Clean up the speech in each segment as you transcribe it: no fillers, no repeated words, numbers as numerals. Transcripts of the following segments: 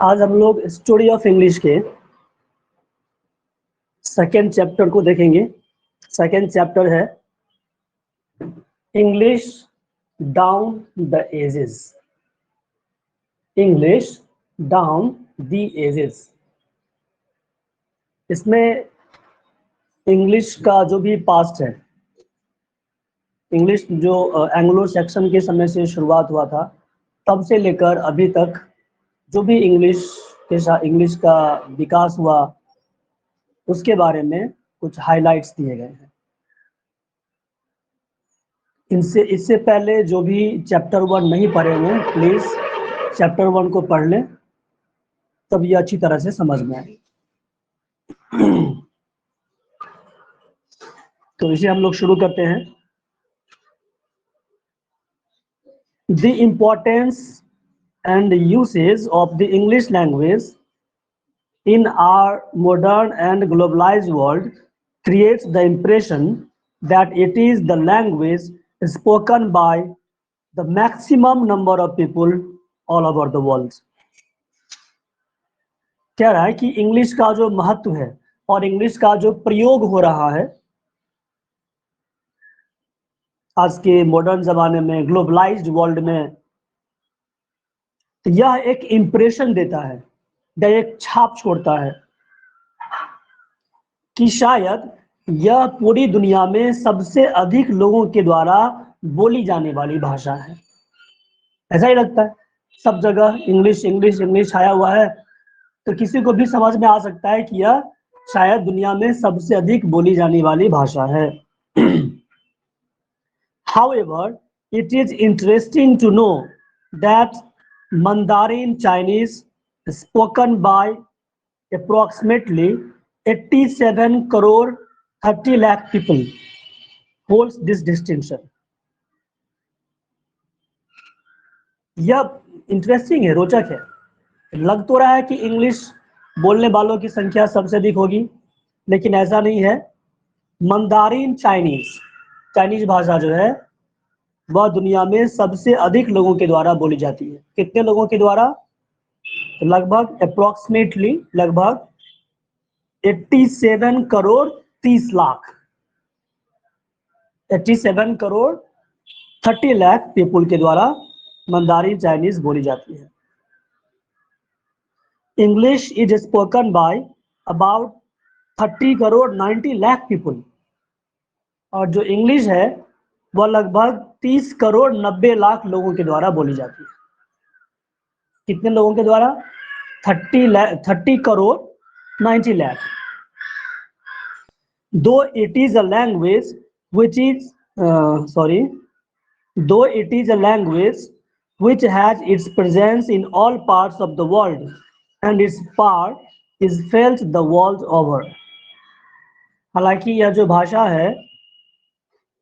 आज हम लोग स्टोरी ऑफ इंग्लिश के सेकेंड चैप्टर को देखेंगे। सेकेंड चैप्टर है English down the ages. English down the ages. इसमें इंग्लिश का जो भी पास्ट है, इंग्लिश जो एंग्लो सेक्शन के समय से शुरुआत हुआ था, तब से लेकर अभी तक जो भी इंग्लिश का विकास हुआ, उसके बारे में कुछ हाइलाइट्स दिए गए हैं। इससे पहले जो भी चैप्टर 1 नहीं पढ़े हुए, प्लीज चैप्टर 1 को पढ़ लें, तब ये अच्छी तरह से समझ में आए। तो इसे हम लोग शुरू करते हैं। The importance and usage of the English language in our modern and globalized world creates the impression that it is the language spoken by the maximum number of people all over the world. कह रहा है कि English का जो महत्व है और English का जो प्रयोग हो रहा है आज के मॉडर्न जमाने में, ग्लोबलाइज्ड वर्ल्ड में, तो यह एक इंप्रेशन देता है, यह एक छाप छोड़ता है कि शायद यह पूरी दुनिया में सबसे अधिक लोगों के द्वारा बोली जाने वाली भाषा है। ऐसा ही लगता है, सब जगह इंग्लिश इंग्लिश इंग्लिश छाया हुआ है, तो किसी को भी समझ में आ सकता है कि यह शायद दुनिया में सबसे अधिक बोली जाने वाली भाषा है। However, it is interesting to know that Mandarin Chinese spoken by approximately 87 crore 30 lakh people holds this distinction. यह इंटरेस्टिंग है, रोचक है। लग तो रहा है कि इंग्लिश बोलने वालों की संख्या सबसे अधिक होगी, लेकिन ऐसा नहीं है। मंदारिन चाइनीज भाषा जो है वह दुनिया में सबसे अधिक लोगों के द्वारा बोली जाती है। कितने लोगों के द्वारा? तो लगभग अप्रोक्सीमेटली लगभग 87 करोड़ 30 लाख, 87 करोड़ 30 लाख पीपुल के द्वारा मंदारिन चाइनीज बोली जाती है। English is spoken by about 30 crore 90 lakh people, और जो इंग्लिश है वह लगभग 30 करोड़ 90 लाख लोगों के द्वारा बोली जाती है। कितने लोगों के द्वारा? 30 crore 90 lakh. Though it is a language which is though it is a language which has its presence in all parts of the world and its power is felt the world over. हालांकि यह जो भाषा है,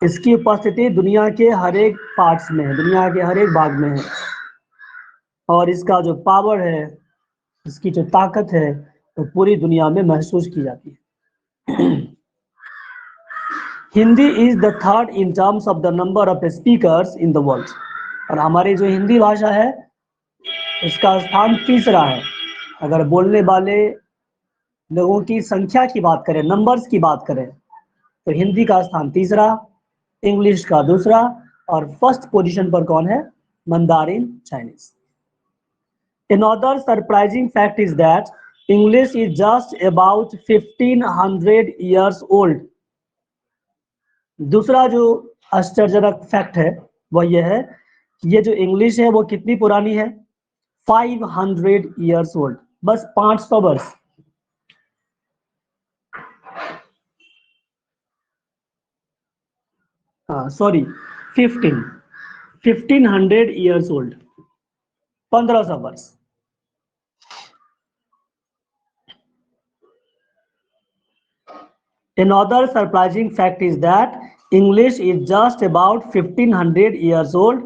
इसकी उपस्थिति दुनिया के हर एक पार्ट्स में है, दुनिया के हर एक भाग में है, और इसका जो पावर है, इसकी जो ताकत है, वो पूरी दुनिया में महसूस की जाती है। Hindi is the third in terms of the number of speakers in the world, और हमारी जो हिंदी भाषा है उसका स्थान तीसरा है। अगर बोलने वाले लोगों की संख्या की बात करें, नंबर्स की बात करें, तो हिंदी का स्थान तीसरा, इंग्लिश का दूसरा, और फर्स्ट पोजीशन पर कौन है? Mandarin Chinese. Another surprising fact is that English is just about 1500 years old. दूसरा जो आश्चर्यजनक फैक्ट है वह यह है कि ये जो इंग्लिश है वो कितनी पुरानी है? 500 years old, बस 500 वर्ष। सॉरी, 1500 years old, 1500 वर्ष। Another surprising fact is that English is just about 1500 years old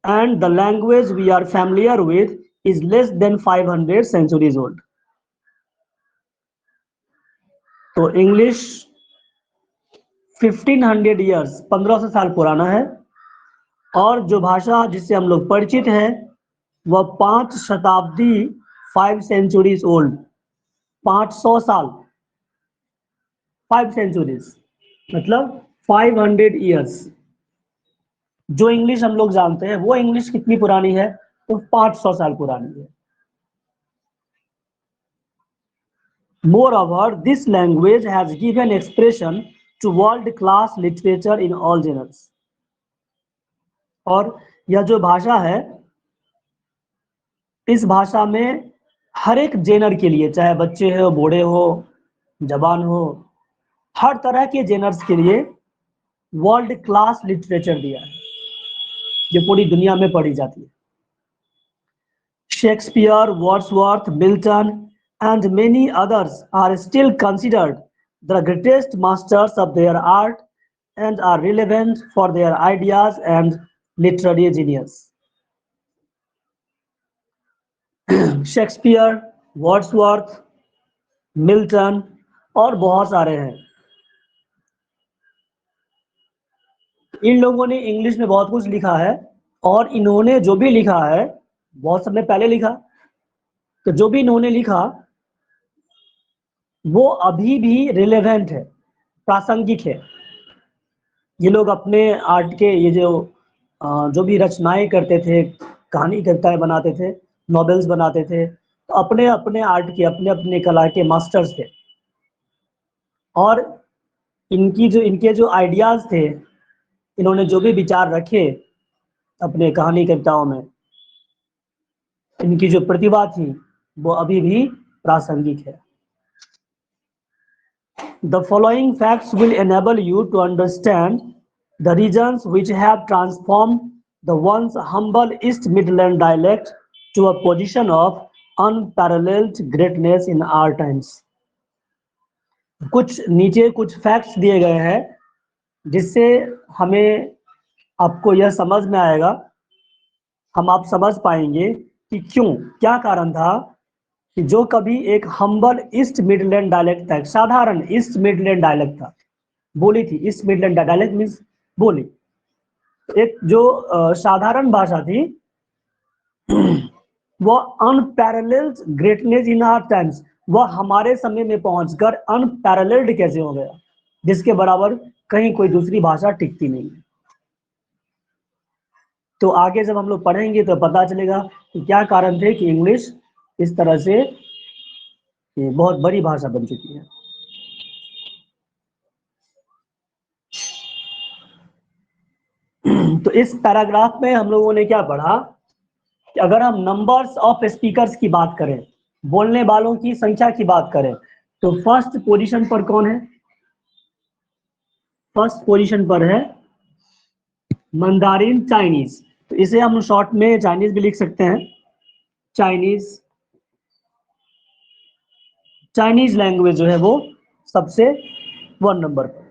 and the language we are familiar with is less than 500 centuries old. तो इंग्लिश 1500 years, 1500 साल पुराना है, और जो भाषा जिससे हम लोग परिचित हैं वह 5 शताब्दी 5 centuries old, 500 साल, 5 centuries मतलब 500 years। जो इंग्लिश हम लोग जानते हैं वो इंग्लिश कितनी पुरानी है, तो 500 साल पुरानी है। Moreover, this language has given expression to world-class literature in all genres। और यह जो भाषा है, इस भाषा में हर एक जेनर के लिए, चाहे बच्चे हो, बूढ़े हो, जवान हो, हर तरह के जेनर्स के लिए वर्ल्ड क्लास लिटरेचर दिया है, जो पूरी दुनिया में पढ़ी जाती है। Shakespeare, Wordsworth, Milton and many others are still considered the greatest masters of their art and are relevant for their ideas and literary genius। Shakespeare, Wordsworth, Milton और बहुत सारे हैं। इन लोगों ने इंग्लिश में बहुत कुछ लिखा है, और इन्होंने जो भी लिखा है, बहुत समय पहले लिखा, तो जो भी इन्होंने लिखा वो अभी भी रिलेवेंट है, प्रासंगिक है। ये लोग अपने आर्ट के ये जो भी रचनाएं करते थे, कहानी कविताएं बनाते थे, नॉवेल्स बनाते थे, तो अपने अपने आर्ट के, अपने अपने कला के मास्टर्स थे। और इनके जो आइडियाज थे, इन्होंने जो भी विचार रखे अपने कहानी कविताओं में, इनकी जो प्रतिभा थी वो अभी भी प्रासंगिक है। The following facts will enable you to understand the regions which have transformed the once humble East Midland dialect to a position of unparalleled greatness in our times। कुछ नीचे कुछ फैक्ट्स दिए गए हैं जिससे हमें आपको यह समझ में आएगा, आप समझ पाएंगे कि क्यों, क्या कारण था कि जो कभी एक हम्बल ईस्ट मिडलैंड डायलेक्ट था, साधारण ईस्ट मिडलैंड डायलेक्ट था, बोली थी, ईस्ट मिडलैंड डायलेक्ट मींस बोली, एक जो साधारण भाषा थी, वो unparalleled greatness in our times, वह हमारे समय में पहुंचकर अनपैरेलल्ड कैसे हो गया, जिसके बराबर कहीं कोई दूसरी भाषा टिकती नहीं है। तो आगे जब हम लोग पढ़ेंगे तो पता चलेगा कि क्या कारण थे कि इंग्लिश इस तरह से बहुत बड़ी भाषा बन चुकी है। तो इस पैराग्राफ में हम लोगों ने क्या पढ़ा कि अगर हम नंबर्स ऑफ स्पीकर्स की बात करें, बोलने वालों की संख्या की बात करें, तो फर्स्ट पोजीशन पर कौन है? फर्स्ट पोजीशन पर है मंदारिन चाइनीज। तो इसे हम शॉर्ट में चाइनीज भी लिख सकते हैं। चाइनीज लैंग्वेज जो है वो सबसे 1 नंबर पर।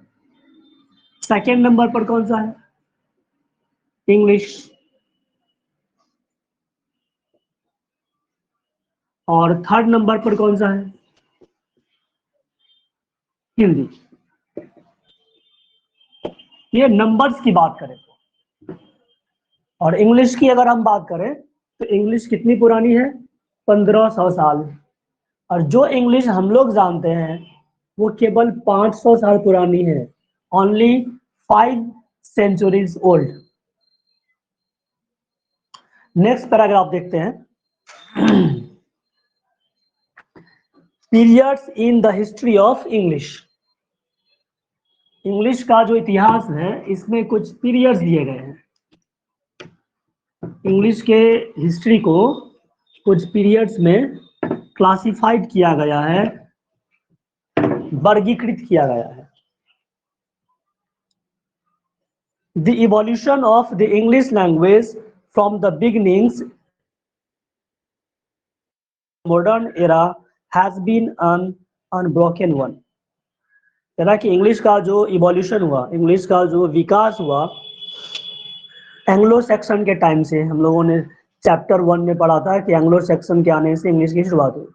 सेकेंड नंबर पर कौन सा है? इंग्लिश। और थर्ड नंबर पर कौन सा है? हिंदी। ये नंबर्स की बात करें तो, और इंग्लिश की अगर हम बात करें तो इंग्लिश कितनी पुरानी है? 1500 साल। और जो इंग्लिश हम लोग जानते हैं वो केवल 500 साल पुरानी है, only 5 centuries old. Next paragraph देखते हैं। Periods in the history of English. English का जो इतिहास है इसमें कुछ पीरियड्स दिए गए हैं। इंग्लिश के हिस्ट्री को कुछ पीरियड्स में क्लासिफाइड किया गया है, वर्गीकृत किया गया है। The evolution of the English language from the beginnings modern era has been an unbroken one। यानी कि इंग्लिश का जो इवोल्यूशन हुआ, इंग्लिश का जो विकास हुआ एंग्लो सेक्शन के टाइम से, हम लोगों ने चैप्टर 1 में पढ़ा था कि एंग्लो सेक्शन के आने से इंग्लिश की शुरुआत हुई।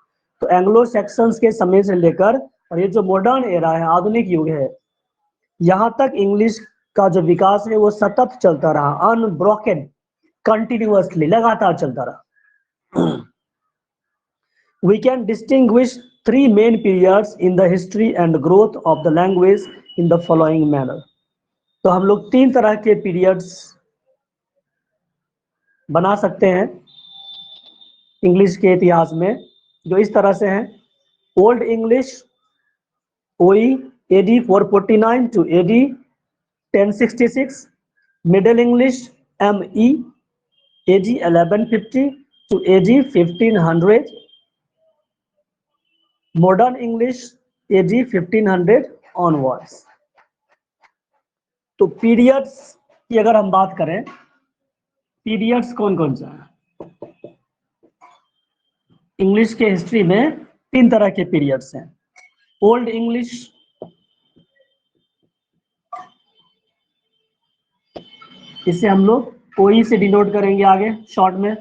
तो एंग्लो सेक्शन के समय से लेकर और ये जो मॉडर्न एरा है, आधुनिक युग है, यहाँ तक इंग्लिश का जो विकास है वो सतत चलता रहा, अनब्रोकन, कंटिन्यूअसली, लगातार चलता रहा। We can distinguish three main periods in the history and growth of the language in the following manner. तो हम लोग तीन तरह के पीरियड्स बना सकते हैं इंग्लिश के इतिहास में, जो इस तरह से हैं. Old English OE AD 449 to AD 1066, middle English ME AD 1150 to AD 1500, modern English AD 1500 onwards. तो पीरियड्स की अगर हम बात करें, पीरियड्स कौन कौन सा है इंग्लिश के हिस्ट्री में? तीन तरह के पीरियड्स हैं. ओल्ड इंग्लिश, इसे हम लोग OE से डिनोट करेंगे आगे शॉर्ट में.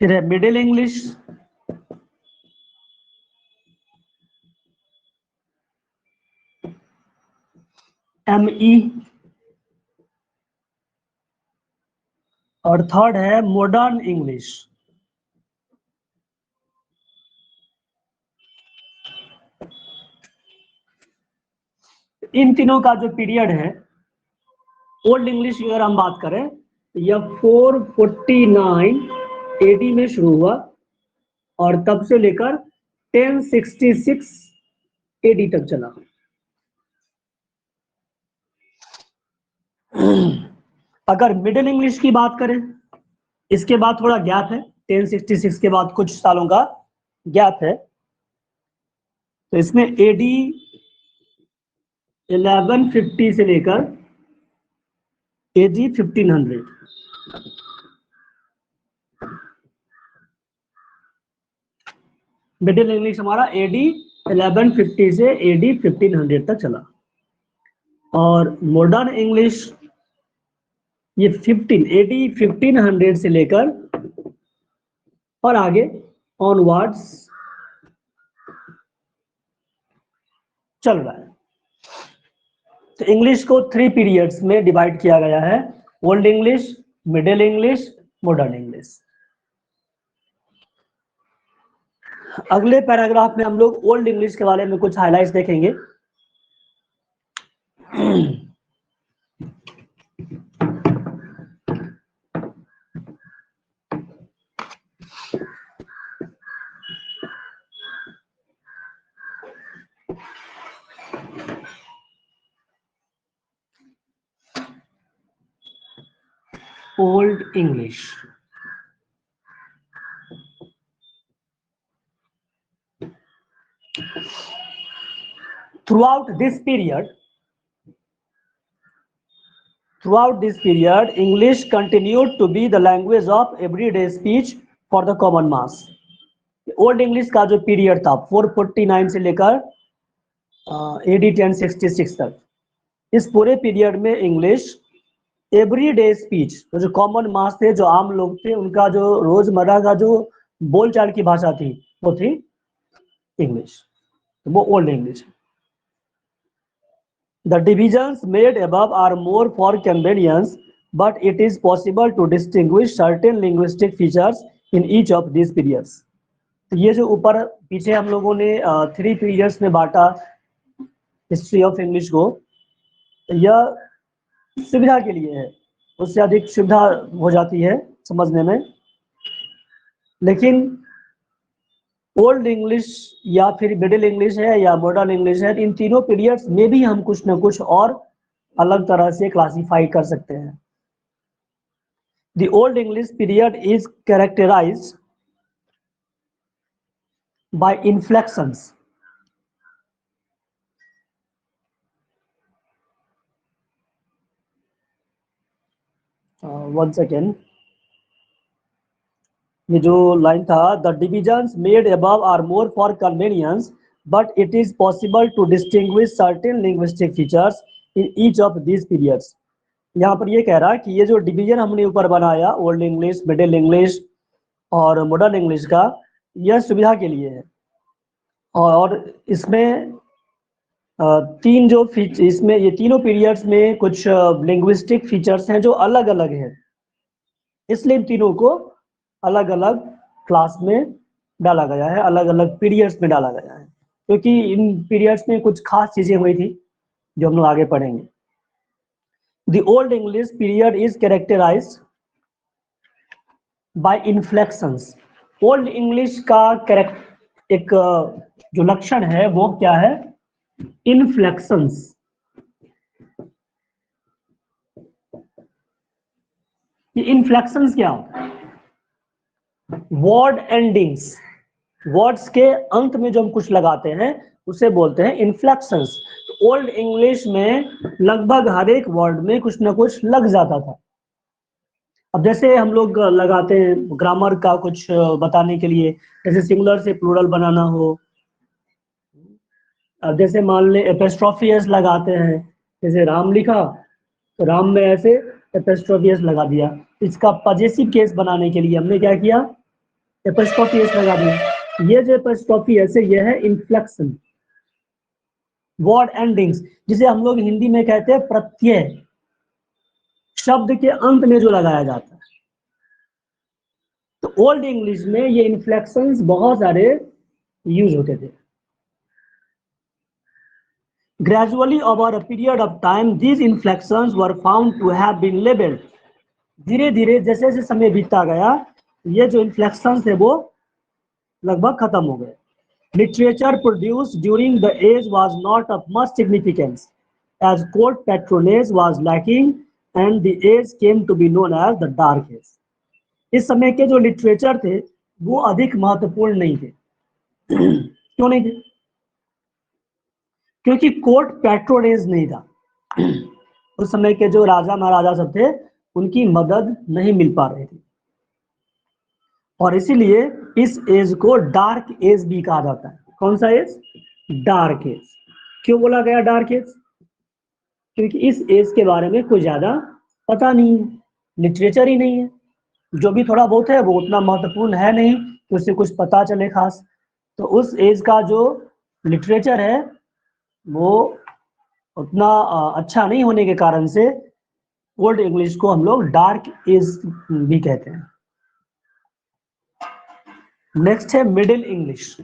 फिर है मिडिल इंग्लिश, ME, और थर्ड है मॉडर्न इंग्लिश. इन तीनों का जो पीरियड है, ओल्ड इंग्लिश की अगर हम बात करें तो यह 449 AD में शुरू हुआ और तब से लेकर 1066 AD तक चला. अगर मिडिल इंग्लिश की बात करें, इसके बाद थोड़ा गैप है, 1066 के बाद कुछ सालों का गैप है, तो इसमें AD 1150 से लेकर AD 1500. मिडिल इंग्लिश हमारा AD 1150 से AD 1500 तक चला. और मॉडर्न इंग्लिश ये AD 1500 से लेकर और आगे ऑनवर्ड्स चल रहा है. तो इंग्लिश को 3 पीरियड्स में डिवाइड किया गया है: old English, middle English, modern English. अगले पैराग्राफ में हम लोग ओल्ड इंग्लिश के बारे में कुछ हाइलाइट्स देखेंगे. Old English. Throughout this period, English continued to be the language of everyday speech for the common mass. Old English का जो पीरियड था 449 से लेकर AD 1066 तक, इस पूरे पीरियड में इंग्लिश एवरीडे स्पीच, तो जो कॉमन मास थे, जो आम लोग थे, उनका जो रोजमर्रा का जो बोलचाल की भाषा थी वो थी इंग्लिश. तो वो old English. The divisions made above are more for convenience, but it is possible to distinguish certain linguistic features in each of this periods. तो ये जो ऊपर पीछे हम लोगों ने 3 पीरियड्स में बांटा हिस्ट्री ऑफ इंग्लिश को, यह सुविधा के लिए है, उससे अधिक सुविधा हो जाती है समझने में. लेकिन ओल्ड इंग्लिश या फिर मिडिल इंग्लिश है या मॉडर्न इंग्लिश है, इन तीनों पीरियड्स में भी हम कुछ न कुछ और अलग तरह से क्लासिफाई कर सकते हैं. The old English period is characterised by inflections. One second, ये जो लाइन था, the divisions made above are more for convenience, but it is possible to distinguish certain linguistic features in each of this periods. यहाँ पर ये कह रहा है कि ये जो डिवीजन हमने ऊपर बनाया ओल्ड इंग्लिश, मिडिल इंग्लिश और मॉडर्न इंग्लिश का, यह सुविधा के लिए है. और इसमें तीन जो इसमें ये तीनों पीरियड्स में कुछ लिंग्विस्टिक फीचर्स हैं जो अलग अलग हैं, इसलिए इन तीनों को अलग अलग क्लास में डाला गया है, अलग अलग पीरियड्स में डाला गया है, क्योंकि इन पीरियड्स में कुछ खास चीजें हुई थी जो हम लोग आगे पढ़ेंगे। The old English period is characterised by inflections. Old English का एक जो लक्षण है वो क्या है? इन्फ्लेक्शंस। ये इन्फ्लेक्शंस क्या होता है? वर्ड एंडिंग्स, वर्ड्स के अंत में जो हम कुछ लगाते हैं उसे बोलते हैं इन्फ्लेक्शंस। ओल्ड इंग्लिश में लगभग हर एक वर्ड में कुछ ना कुछ लग जाता था। अब जैसे हम लोग लगाते हैं ग्रामर का कुछ बताने के लिए, जैसे सिंगुलर से प्लूरल बनाना हो, अब जैसे मान ले एपोस्ट्रोफी एस लगाते हैं, जैसे राम लिखा तो राम में ऐसे एपोस्ट्रोफी एस लगा दिया। इसका पजेसिव केस बनाने के लिए हमने क्या किया? एपोस्ट्रोफी एस लगा दिया। ये जो एपोस्ट्रोफी एस है ये है इन्फ्लेक्शन। वर्ड एंडिंग्स, जिसे हम लोग हिंदी में कहते हैं प्रत्यय, शब्द के अंत में जो लगाया जाता है। तो ओल्ड इंग्लिश में ये इन्फ्लेक्शंस बहुत सारे यूज होते थे। Gradually, over a period of time, these inflections were found to have been labeled. धीरे धीरे जैसे जैसे समय बीतता गया, ये जो इन्फ्लेक्शंस थे वो लगभग खत्म हो गए। Literature produced during the age was not of much significance, as court patronage was lacking, and the age came to be known as the Dark Age. इस समय के जो लिटरेचर थे वो अधिक महत्वपूर्ण नहीं थे। क्यों नहीं थे? क्योंकि कोर्ट पैट्रोनेज नहीं था। उस समय के जो राजा महाराजा सब थे उनकी मदद नहीं मिल पा रही थी, और इसीलिए इस एज को डार्क एज भी कहा जाता है। कौन सा एज? Dark as. क्यों बोला गया डार्क एज? क्योंकि इस एज के बारे में कुछ ज्यादा पता नहीं है, लिटरेचर ही नहीं है। जो भी थोड़ा बहुत है वो उतना महत्वपूर्ण है नहीं कि उससे कुछ पता चले खास। तो उस एज का जो लिटरेचर है वो उतना अच्छा नहीं होने के कारण से ओल्ड इंग्लिश को हम लोग डार्क एज भी कहते हैं। नेक्स्ट है middle English.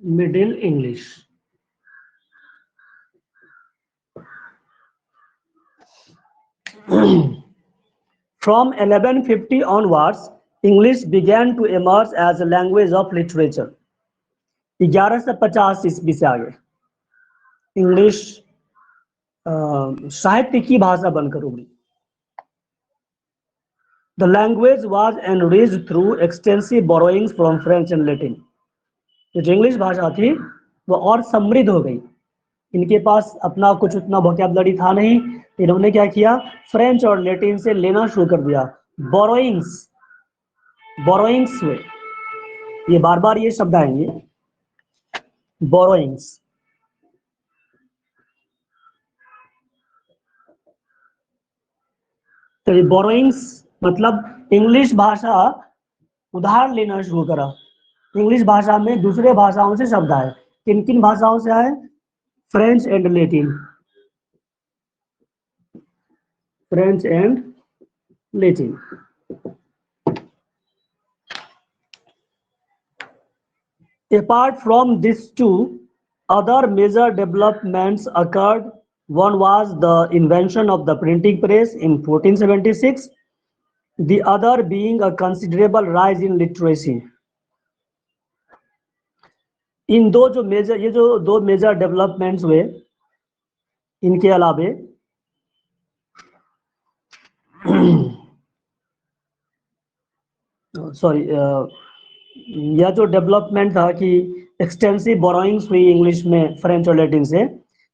Middle English From 1150 onwards, English began to emerge as a language of literature. 1150 ईस्वी से आगे इंग्लिश साहित्य की भाषा बनकर उभरी। The language was enriched through extensive borrowings from French and Latin. जो इंग्लिश भाषा थी वो और समृद्ध हो गई। इनके पास अपना कुछ उतना वोकैबुलरी था नहीं, इन्होंने क्या किया? फ्रेंच और लैटिन से लेना शुरू कर दिया। बोरोइंग्स, बोरोइंग्स हुए, ये बार बार ये शब्द आएंगे, बोरोइंग्स। तो ये बोरोइंग्स मतलब इंग्लिश भाषा उधार लेना शुरू करा। इंग्लिश भाषा में दूसरे भाषाओं से शब्द आए। किन किन भाषाओं से आए? French and Latin, French and Latin. Apart from these two, other major developments occurred. One was the invention of the printing press in 1476, the other being a considerable rise in literacy. इन दो जो major, ये जो दो major developments हुए, इनके अलावे sorry यह जो डेवलपमेंट था कि एक्सटेंसिव बोरोइंग्स हुई इंग्लिश में फ्रेंच और लैटिन से,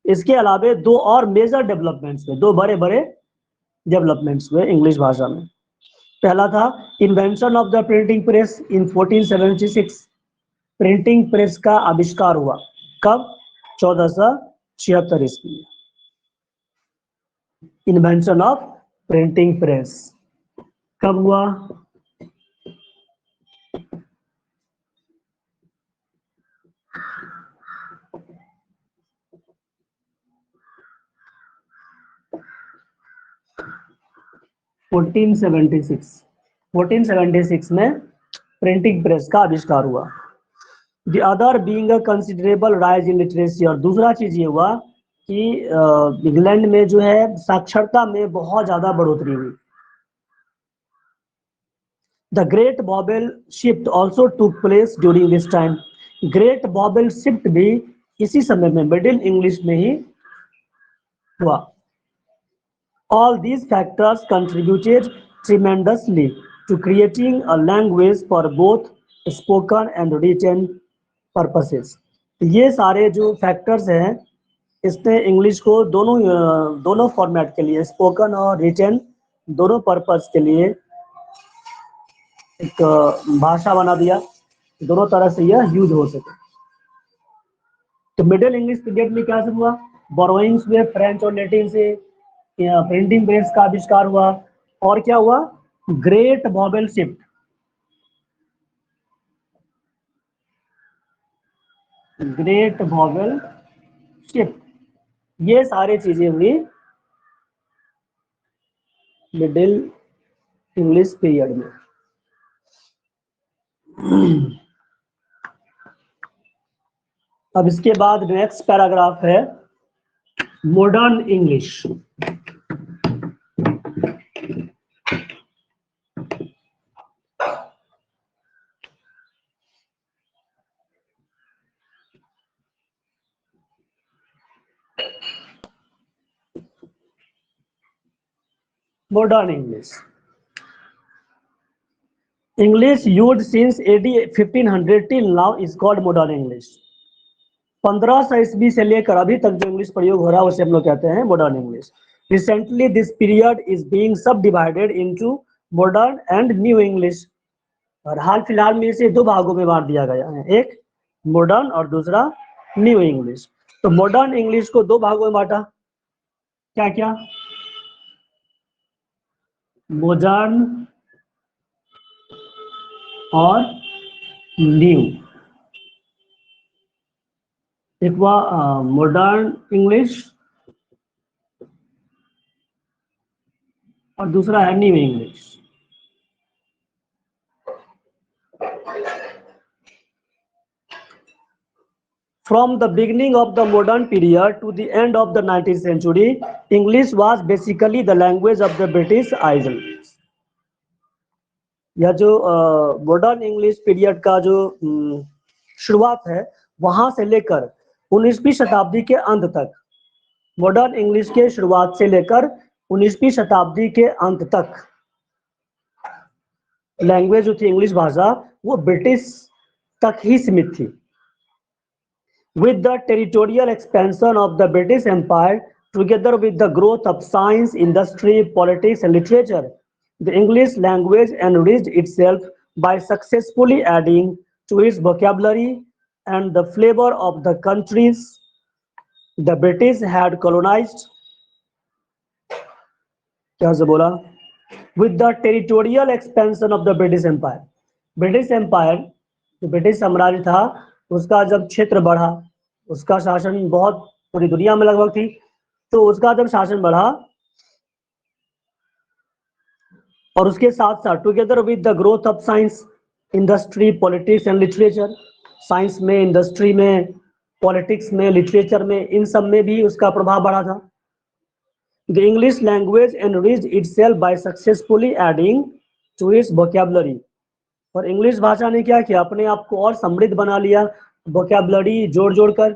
इसके अलावे दो और मेजर डेवलपमेंट्स हुए, दो बड़े बड़े डेवलपमेंट्स हुए इंग्लिश भाषा में। पहला था invention of the printing press in 1476। Printing press का आविष्कार हुआ कब? 1476 ईस्वी। इन्वेंशन ऑफ प्रिंटिंग प्रेस कब हुआ? 1476 में प्रिंटिंग प्रेस का आविष्कार हुआ। The other being a considerable rise in literacy, और दूसरा चीज ये हुआ कि इंग्लैंड में जो है साक्षरता में बहुत ज्यादा बढ़ोतरी हुई। The great vowel shift also took place during this time. Great vowel shift भी इसी समय में मिडिल इंग्लिश में ही हुआ। All these factors contributed tremendously to creating a language for both spoken and written purposes. ये सारे जो फैक्टर्स हैं इसने इंग्लिश को दोनों फॉर्मेट के लिए, स्पोकन और रिटन दोनों पर्पस के लिए एक भाषा बना दिया, दोनों तरह से यह यूज हो सके। तो मिडिल इंग्लिश पीरियड में क्या सब हुआ? बोरोइंग्स हुए फ्रेंच और लैटिन से, प्रिंटिंग प्रेस का आविष्कार हुआ, और क्या हुआ? Great vowel shift, great vowel shift, ये सारी चीजें हुई मिडिल इंग्लिश पीरियड में। अब इसके बाद नेक्स्ट पैराग्राफ है modern English. Modern English, English used since AD 1500 till now is called modern English. 1500 ईस्वी से लेकर अभी तक जो इंग्लिश प्रयोग हो रहा है उसे हम लोग कहते हैं modern English. Recently this period is being subdivided into modern and new English, और हाल फिलहाल में इसे दो भागों में बांट दिया गया है, एक मॉडर्न और दूसरा न्यू इंग्लिश। तो मॉडर्न इंग्लिश को दो भागों में बांटा, क्या क्या? मॉडर्न और न्यू। एक हुआ मॉडर्न इंग्लिश और दूसरा है new English. From the beginning of the modern period to the end of the 19th century, English was basically the language of the British Isles. यह जो मॉडर्न इंग्लिश पीरियड का जो शुरुआत है वहां से लेकर 19वीं शताब्दी के अंत तक, मॉडर्न इंग्लिश के शुरुआत से लेकर 19वीं शताब्दी के अंत तक लैंग्वेज जो थी इंग्लिश भाषा वो ब्रिटिश तक ही सीमित थी। With the territorial expansion of the British Empire, together with the growth of science, industry, politics, and literature, the English language enriched itself by successfully adding to its vocabulary and the flavor of the countries the British had colonized. क्या से बोला? With the territorial expansion of the British Empire, British Empire जो British साम्राज्य था उसका जब क्षेत्र बढ़ा, उसका शासन बहुत पूरी दुनिया में लगभग थी, तो उसका जब शासन बढ़ा और उसके साथ साथ together with the growth of science, industry, politics and literature, science में, इंडस्ट्री में, पॉलिटिक्स में, लिटरेचर में, इन सब में भी उसका प्रभाव बढ़ा था। The English language enriched itself by successfully adding to its vocabulary, और इंग्लिश भाषा ने क्या किया? अपने आप को और समृद्ध बना लिया, वोकैबुलरी जोड़ जोड़ कर,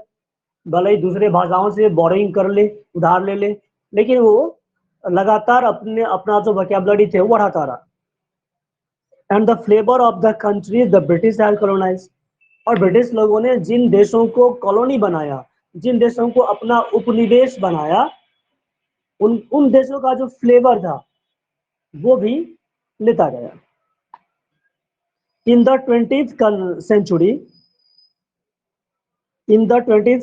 भले ही दूसरे भाषाओं से बोरिंग कर ले, उधार ले ले, लेकिन वो लगातार अपना जो वोकैबुलरी थे वो बढ़ाता रहा। And the flavour of the country the British had colonised, और ब्रिटिश लोगों ने जिन देशों को कॉलोनी बनाया, जिन देशों को अपना उपनिवेश बनाया, उन देशों का जो फ्लेवर था वो भी लेता गया। In the 20th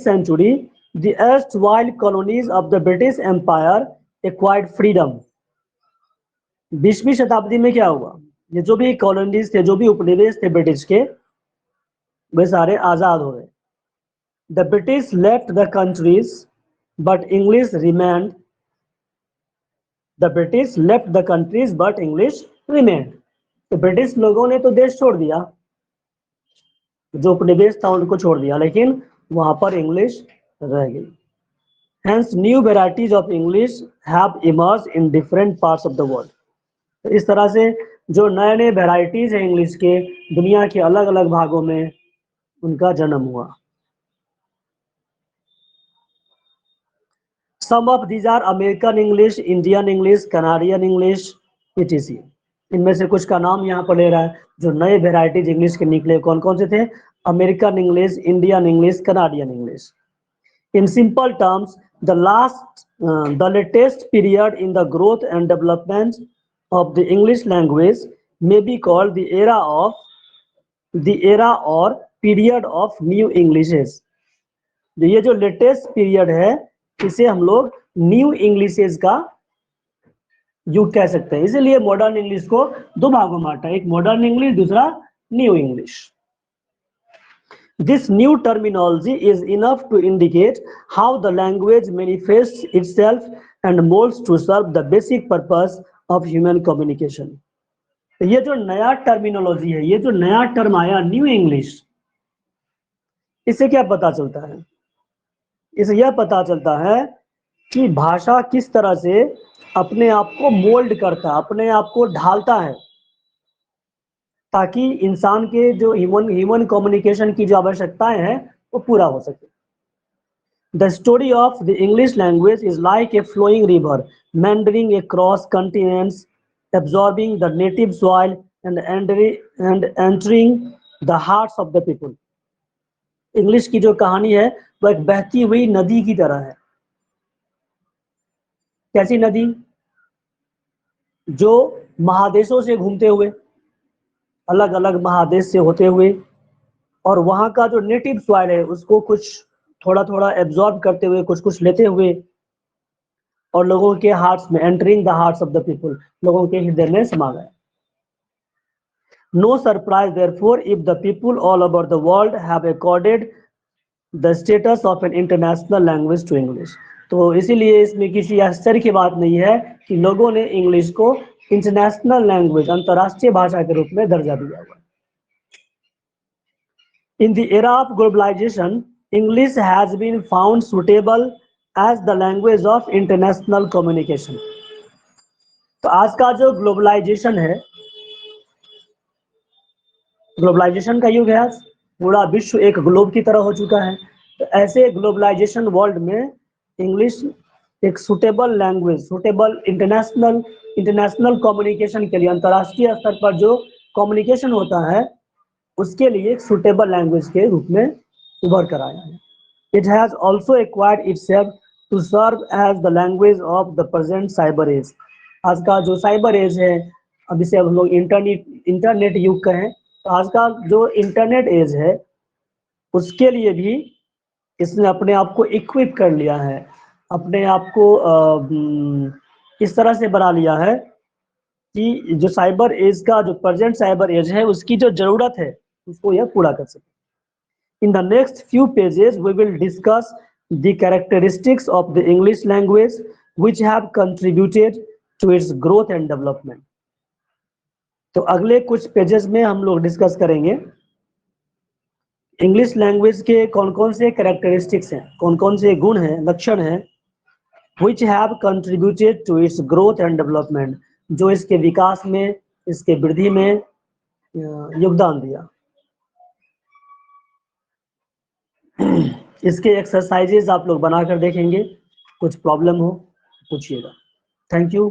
century, the erstwhile colonies of the British Empire acquired freedom. 20वीं शताब्दी में क्या हुआ? ये जो भी कॉलोनीज थे, जो भी उपनिवेश थे ब्रिटिश के, वे सारे आजाद हो गए। The British left the countries, but English remained the British left the countries but English remained. तो ब्रिटिश लोगों ने तो देश छोड़ दिया, जो उपनिवेश था उनको छोड़ दिया, लेकिन वहां पर इंग्लिश रह गई। Hence new varieties of English have emerged in different parts of the world. तो इस तरह से जो नए नए वेराइटीज है इंग्लिश के, दुनिया के अलग अलग भागों में उनका जन्म हुआ। Some of these are American English, Indian English, Canadian English, etc. इनमें से कुछ का नाम यहाँ पर ले रहा है। जो नए वेराइटीज इंग्लिश के निकले कौन कौन से थे? American English, Indian English, Canadian English. In simple terms, the latest period in the growth and development of the English language may be called the era or period of new Englishes. ये जो latest period है इसे हम लोग new इंग्लिशेस का युग कह सकते हैं। इसीलिए मॉडर्न इंग्लिश को दो भागों में बांटा, एक मॉडर्न इंग्लिश, दूसरा new English. This new terminology is enough to indicate how the language manifests itself and molds to serve the basic purpose of human communication. ये जो नया टर्मिनोलॉजी है, ये जो नया टर्म आया न्यू इंग्लिश, इससे क्या पता चलता है? इससे यह पता चलता है कि भाषा किस तरह से अपने आप को मोल्ड करता है, अपने आप को ढालता है, ताकि इंसान के जो ह्यूमन कम्युनिकेशन की जो आवश्यकताएं हैं वो पूरा हो सके। The story of the English language is like a flowing river meandering across continents, absorbing the native soil and entering the hearts of the people. English की जो कहानी है वो एक बहती हुई नदी की तरह है। कैसी नदी? जो महादेशों से घूमते हुए, अलग अलग महादेश से होते हुए, और वहां का जो नेटिव सॉइल है उसको कुछ थोड़ा थोड़ा एब्जॉर्ब करते हुए, कुछ कुछ लेते हुए, और लोगों के हार्ट्स में, entering the hearts of the people, लोगों के हृदय में समा गए। No surprise therefore if the people all over the world have accorded the status of an international language to English. तो इसीलिए इसमें किसी आश्चर्य की बात नहीं है कि लोगों ने इंग्लिश को इंटरनेशनल लैंग्वेज, अंतर्राष्ट्रीय भाषा के रूप में दर्जा दिया हुआ। In the era of globalization, English has been found suitable as the language of international communication. तो आज का जो ग्लोबलाइजेशन है, ग्लोबलाइजेशन का युग है आज, पूरा विश्व एक ग्लोब की तरह हो चुका है। तो ऐसे ग्लोबलाइजेशन वर्ल्ड में इंग्लिश एक suitable language, suitable international communication के लिए, अंतर्राष्ट्रीय स्तर पर जो कम्युनिकेशन होता है उसके लिए एक सुटेबल लैंग्वेज के रूप में उभर कर आया है। It has also acquired itself to serve as the language of the present cyber age. आज का जो साइबर एज है, अब इसे हम लोग इंटरनेट युग कहें, तो आज का जो इंटरनेट एज है उसके लिए भी इसने अपने आप को इक्विप कर लिया है, अपने आप को इस तरह से बना लिया है कि जो साइबर एज का, जो प्रेजेंट साइबर एज है, उसकी जो जरूरत है उसको यह पूरा कर सके। In the next few pages we will discuss the characteristics of the English language which have contributed to its growth and development. तो अगले कुछ पेजेस में हम लोग डिस्कस करेंगे इंग्लिश लैंग्वेज के कौन कौन से कैरेक्टरिस्टिक्स हैं, कौन कौन से गुण हैं, लक्षण हैं, which have contributed to its growth and development, जो इसके विकास में, इसके वृद्धि में योगदान दिया। इसके एक्सरसाइजेज आप लोग बनाकर देखेंगे, कुछ प्रॉब्लम हो पूछिएगा। Thank you.